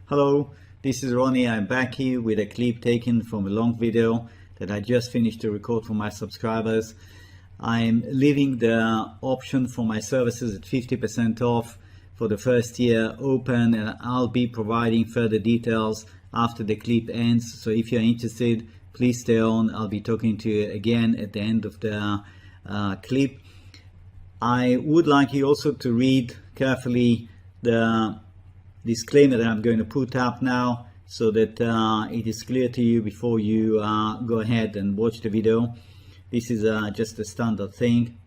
Hello, this is Ronnie. I'm back here with a clip taken from a long video that I just finished to record for my subscribers. I'm leaving the option for my services at 50% off for the first year open, and I'll be providing further details after the clip ends. So if you're interested, please stay on. I'll be talking to you again at the end of the clip. I would like you also to read carefully the disclaimer that I'm going to put up now, so that it is clear to you before you go ahead and watch the video. This is just a standard thing.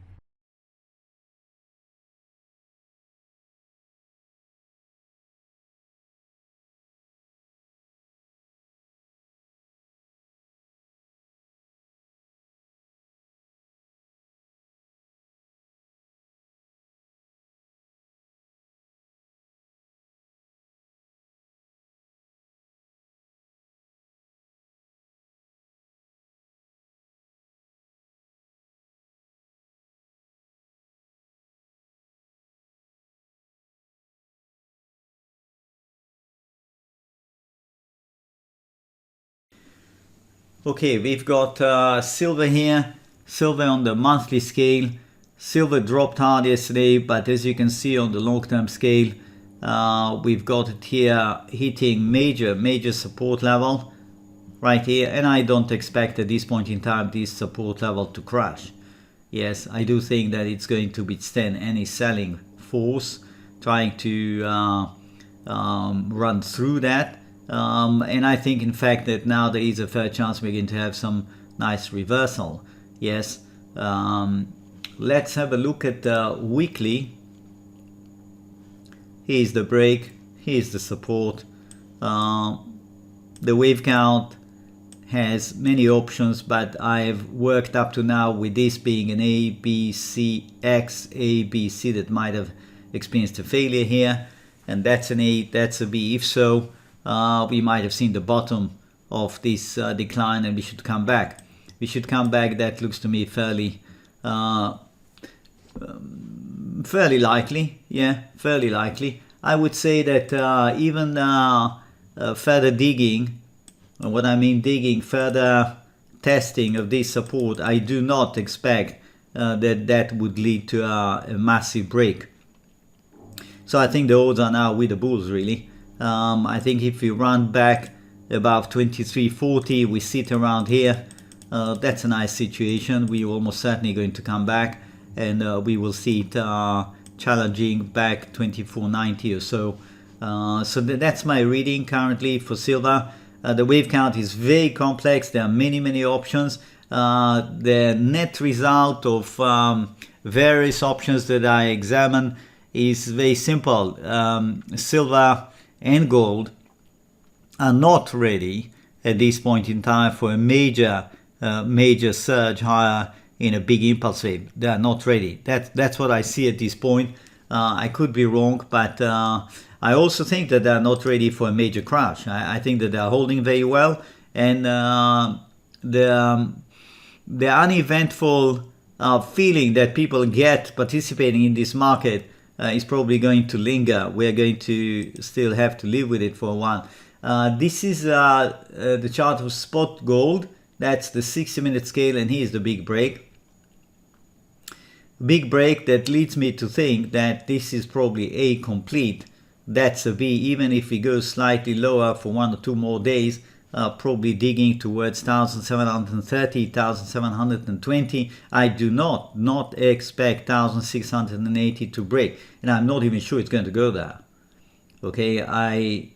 Okay, we've got silver here, silver on the monthly scale. Silver dropped hard yesterday, but as you can see on the long-term scale, we've got it here hitting major support level right here, and I don't expect at this point in time this support level to crash. Yes, I do think that it's going to withstand any selling force trying to run through that. And I think in fact that now there is a fair chance we're going to have some nice reversal. Yes, let's have a look at the weekly. Here's the break, here's the support. The wave count has many options, but I've worked up to now with this being an A, B, C, X, A, B, C that might have experienced a failure here, and that's an A, that's a B. If so, we might have seen the bottom of this decline, and we should come back. We should come back. That looks to me fairly likely. Yeah, fairly likely. I would say that even further digging, what I mean digging, further testing of this support, I do not expect that would lead to a massive break. So I think the odds are now with the bulls, really. I think if we run back above 23.40, we sit around here, that's a nice situation. We're almost certainly going to come back, and we will see it challenging back 24.90 or so. So that's my reading currently for silver. The wave count is very complex. There are many options. The net result of various options that I examine is very simple. Silver and gold are not ready at this point in time for a major surge higher in a big impulse wave. They are not ready. That's what I see at this point. I could be wrong, but I also think that they are not ready for a major crash. I think that they are holding very well, and the uneventful feeling that people get participating in this market is probably going to linger. We're going to still have to live with it for a while. This is the chart of spot gold. That's the 60-minute scale, and here's the big break. Big break that leads me to think that this is probably A complete. That's a B. Even if we go slightly lower for 1 or 2 more days, probably digging towards 1730, 1720. I do not expect 1680 to break, and I'm not even sure it's going to go there. Okay, I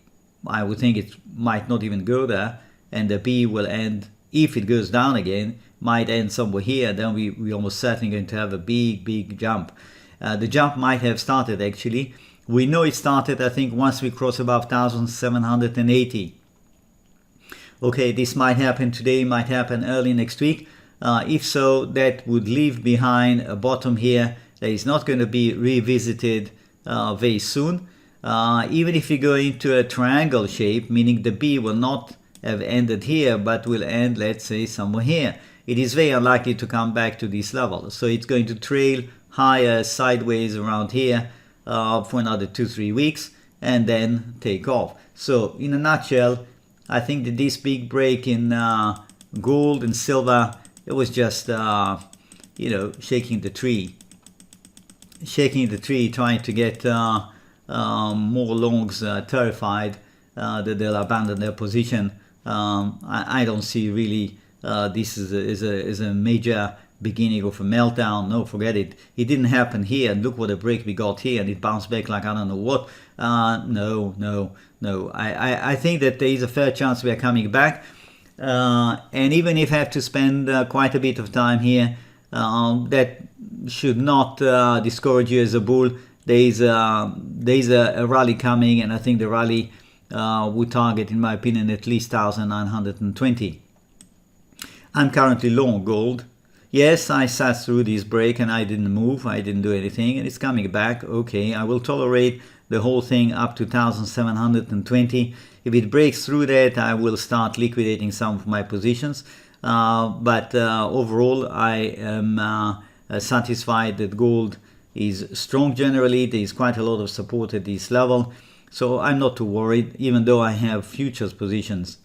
would think it might not even go there, and the B will end, if it goes down again, might end somewhere here. Then we almost certainly going to have a big jump. The jump might have started actually. We know it started, I think, once we cross above 1780. Okay, this might happen today, might happen early next week. If so, that would leave behind a bottom here that is not going to be revisited very soon. Even if you go into a triangle shape, meaning the B will not have ended here, but will end, let's say, somewhere here, it is very unlikely to come back to this level. So it's going to trail higher sideways around here for another 2-3 weeks. and then take off. So in a nutshell, I think that this big break in gold and silver, it was just you know, shaking the tree, trying to get more longs terrified that they'll abandon their position. I don't see really this is a major beginning of a meltdown. No, forget it. It didn't happen here. And look what a break we got here, and it bounced back like I don't know what. No. I think that there is a fair chance we are coming back. And even if I have to spend quite a bit of time here, that should not discourage you as a bull. There is a rally coming, and I think the rally would target, in my opinion, at least 1,920. I'm currently long gold. Yes, I sat through this break and I didn't move, I didn't do anything, and it's coming back. Okay, I will tolerate the whole thing up to 1,720. If it breaks through that, I will start liquidating some of my positions. But overall, I am satisfied that gold is strong generally. There is quite a lot of support at this level. So I'm not too worried, even though I have futures positions.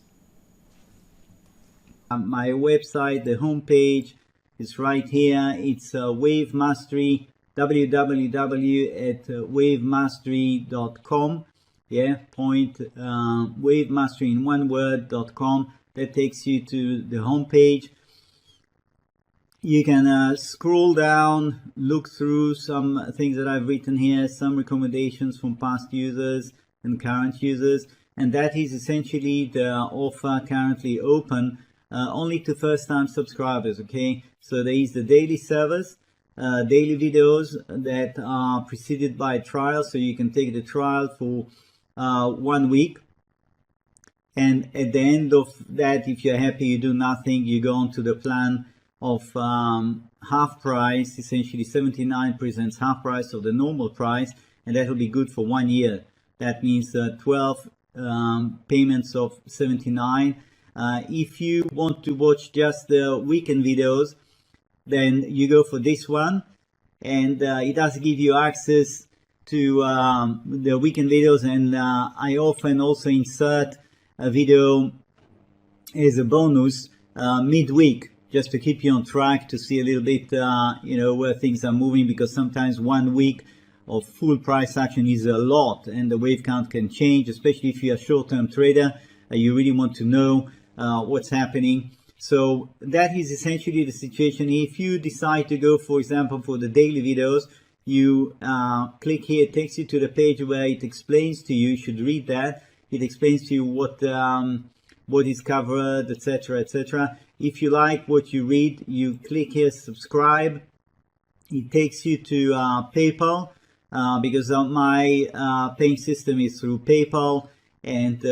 My website, the homepage, is right here. It's Wave Mastery, www.wavemastery.com. Yeah, wavemastery in one word.com. That takes you to the homepage. You can scroll down, look through some things that I've written here, some recommendations from past users and current users, and that is essentially the offer currently open only to first-time subscribers. Okay, so there is the daily service, daily videos that are preceded by a trial, so you can take the trial for 1 week, and at the end of that, if you're happy, you do nothing, you go on to the plan of half price. Essentially 79 presents half price of the normal price, and that will be good for 1 year. That means 12 payments of 79. If you want to watch just the weekend videos, then you go for this one, and it does give you access to the weekend videos, and I often also insert a video as a bonus midweek, just to keep you on track, to see a little bit you know, where things are moving, because sometimes 1 week of full price action is a lot, and the wave count can change, especially if you're a short-term trader. You really want to know what's happening. So that is essentially the situation. If you decide to go, for example, for the daily videos, you click here. It takes you to the page where it explains to you. You should read that. It explains to you what is covered, etc., etc. If you like what you read, you click here, subscribe. It takes you to PayPal, because my paying system is through PayPal, and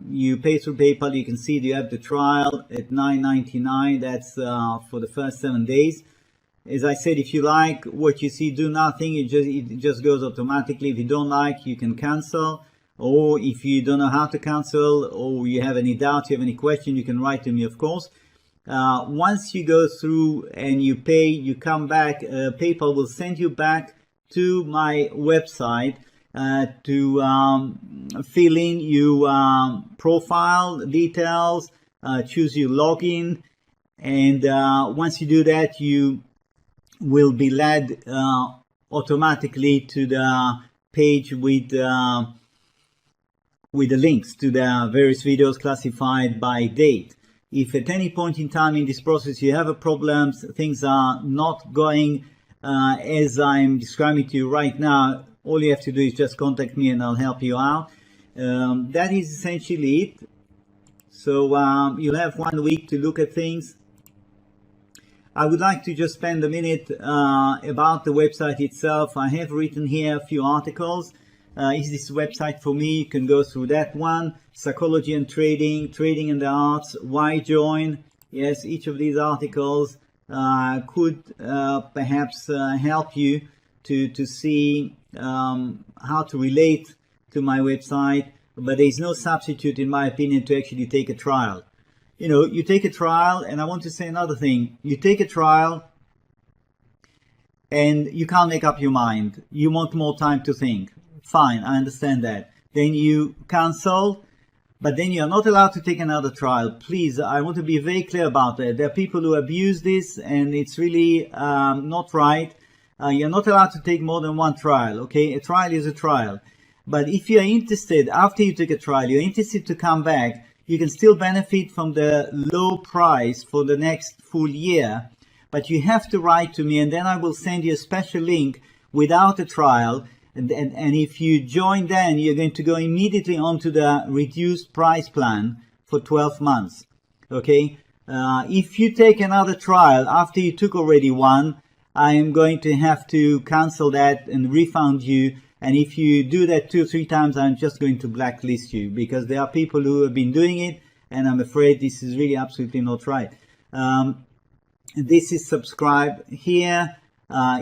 you pay through PayPal. You can see you have the trial at $9.99. That's for the first 7 days. As I said, if you like what you see, do nothing. It just goes automatically. If you don't like, you can cancel. Or if you don't know how to cancel, or you have any doubt, you have any question, you can write to me, of course. Once you go through and you pay, you come back, PayPal will send you back to my website to fill in your profile details, choose your login, and once you do that, you will be led automatically to the page with the links to the various videos classified by date. If at any point in time in this process you have a problem, things are not going as I'm describing to you right now, all you have to do is just contact me and I'll help you out. That is essentially it. So you'll have 1 week to look at things. I would like to just spend a minute about the website itself. I have written here a few articles. Is this website for me? You can go through that one. Psychology and trading, trading and the arts, why join? Yes, each of these articles could perhaps help you to see how to relate to my website, but there is no substitute, in my opinion, to actually take a trial. You know, you take a trial, and I want to say another thing. You take a trial and you can't make up your mind. You want more time to think. fine, I understand that. Then you cancel, but then you're not allowed to take another trial. Please, I want to be very clear about that. There are people who abuse this, and it's really not right. You're not allowed to take more than one trial, okay? A trial is a trial. But if you're interested, after you take a trial, you're interested to come back, you can still benefit from the low price for the next full year. But you have to write to me, and then I will send you a special link without a trial. And if you join, then you're going to go immediately onto the reduced price plan for 12 months. Okay? If you take another trial after you took already one, I am going to have to cancel that and refund you. And if you do that 2 or 3 times, I'm just going to blacklist you, because there are people who have been doing it, and I'm afraid this is really absolutely not right. This is subscribe here.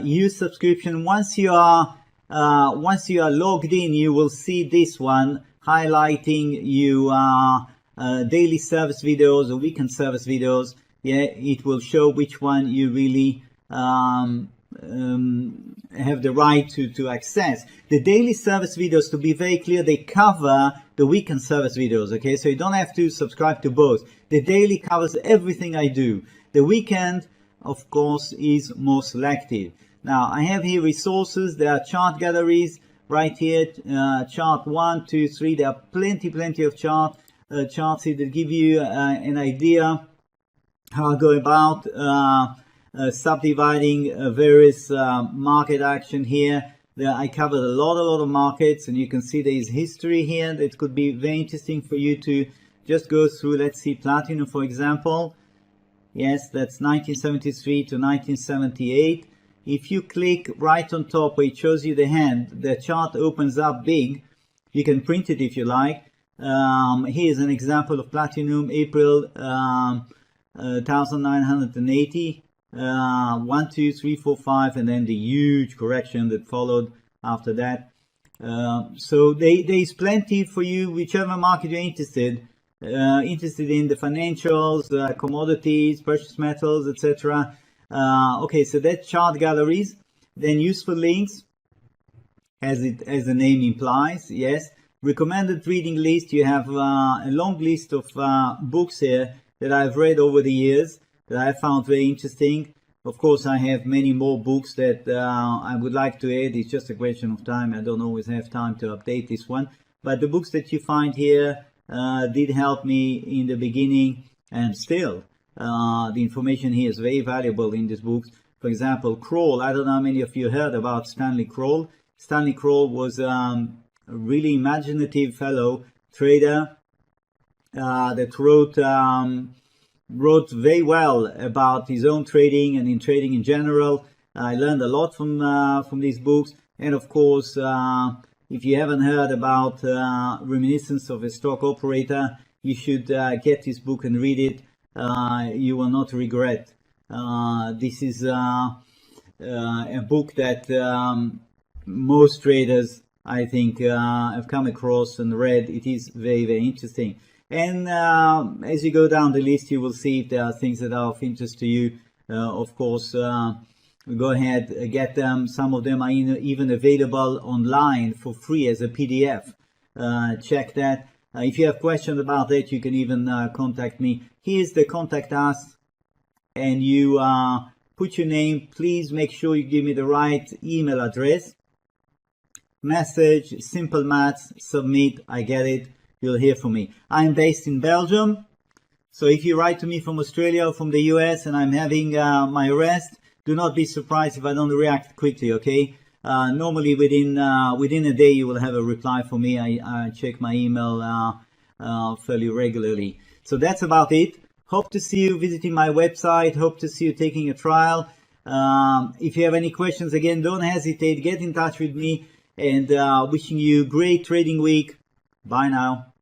Use subscription. Once you are logged in, you will see this one highlighting you daily service videos or weekend service videos. Yeah, it will show which one you really have the right to access. The daily service videos, to be very clear, they cover the weekend service videos, okay? So you don't have to subscribe to both. The daily covers everything I do. The weekend, of course, is more selective. Now, I have here resources. There are chart galleries right here, chart 1, 2, 3. There are plenty of charts here that give you an idea how I go about subdividing various market action here. I covered a lot of markets, and you can see there is history here that could be very interesting for you to just go through. Let's see, platinum, for example. Yes, that's 1973 to 1978. If you click right on top where it shows you the hand, the chart opens up big. You can print it if you like. Here's an example of platinum, April 1980. 1, 2, 3, 4, 5, and then the huge correction that followed after that. So there is plenty for you, whichever market you're interested in, the financials, commodities, precious metals, etc. Okay, so that's chart galleries. Then useful links, as the name implies. Yes, recommended reading list. You have a long list of books here that I've read over the years that I found very interesting. Of course, I have many more books that I would like to add. It's just a question of time. I don't always have time to update this one. But the books that you find here did help me in the beginning, and still the information here is very valuable in these books. For example, Kroll. I don't know how many of you heard about Stanley Kroll. Stanley Kroll was a really imaginative fellow trader that wrote very well about his own trading and in trading in general. I learned a lot from these books. And of course, if you haven't heard about Reminiscence of a Stock Operator, you should get this book and read it. You will not regret. This is a book that most traders, I think, have come across and read. It is very interesting. And as you go down the list, you will see if there are things that are of interest to you. Of course, go ahead, get them. Some of them are even available online for free as a PDF. Check that. If you have questions about that, you can even contact me. Here's the contact us, and you put your name. Please make sure you give me the right email address. Message, simple maths, submit, I get it. You'll hear from me. I'm based in Belgium, so if you write to me from Australia or from the US and I'm having my rest, do not be surprised if I don't react quickly, okay? Normally within a day you will have a reply from me. I check my email fairly regularly. So that's about it. Hope to see you visiting my website. Hope to see you taking a trial. If you have any questions, again, don't hesitate. Get in touch with me, and wishing you a great trading week. Bye now.